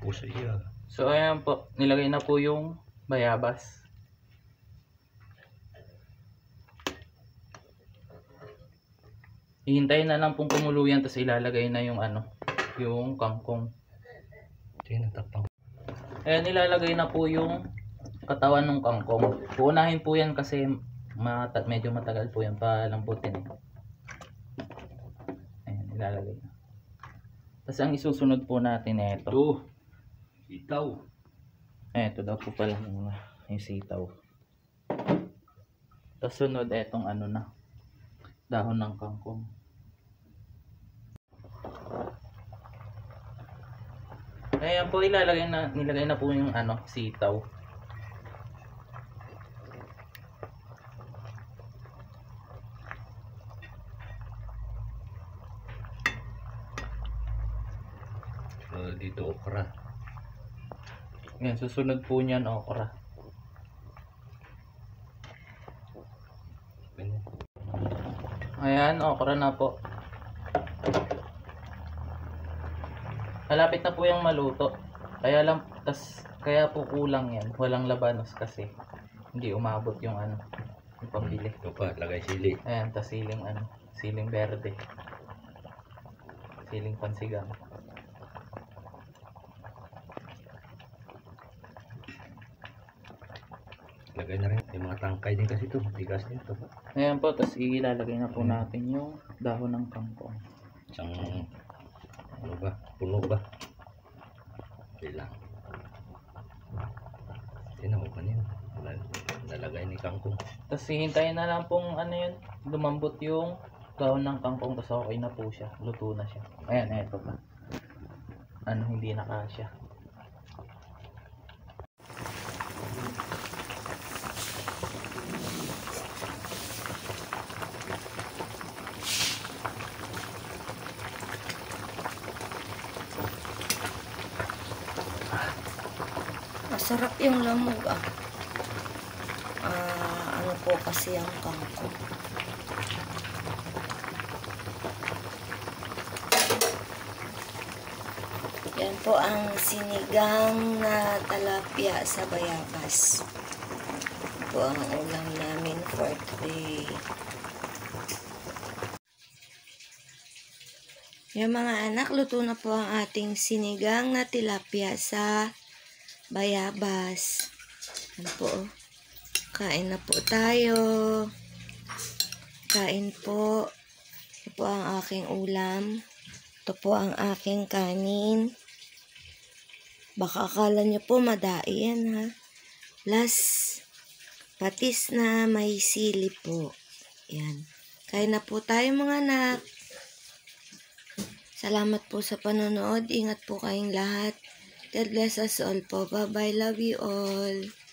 puso siya. So ayan po, nilagay na po yung bayabas. Hihintayin na lang pong kumulo yan, tapos ilalagay na yung yung kangkong. Ayan, ilalagay na po yung katawan ng kangkong. Uunahin po yan kasi medyo matagal po yan palambutin. Ayan, ilalagay na. Tapos ang isusunod po natin ito. Ito, sitaw. Ito daw po pala yung sitaw. Tapos sunod etong dahon ng kangkong. Ayan po, nilagay na po yung sitaw. Dito okra. Ayan, susunod po niyan okra. Ayan, okra na po. Malapit na po yung maluto. Kaya po kulang yan. Walang labanos kasi hindi umabot yung yung pambili. Ito pa, lagay sili. Ayan, tas siling berde. Siling pansigang. Lagay na rin. Yung mga tangkay din kasi ito. Bigas din ito. Ayan po, tas ilalagay na po natin yung dahon ng kangkong. Isang puno ba? Ilang. Tinaw pa niya. Nalagay ni kangkong. Tapos hihintayin na lang pong lumambot yung dahon ng kangkong, tapos okay na po siya. Luto na siya. Ayan, eto pa. Hindi na kasya. Masarap yung lamog ano po kasi ang kangkong. Yan po ang sinigang na talapia sa bayabas. Ito po ang ulam namin for today. Yan mga anak, luto na po ang ating sinigang na tilapia sa bayabas. Yan po. Kain na po tayo. Kain po. Ito po ang aking ulam. Ito po ang aking kanin. Baka akala nyo po madai yan ha. Plus, patis na may sili po. Yan. Kain na po tayo mga anak. Salamat po sa panonood. Ingat po kayong lahat. God bless us all po. Bye-bye. Love you all.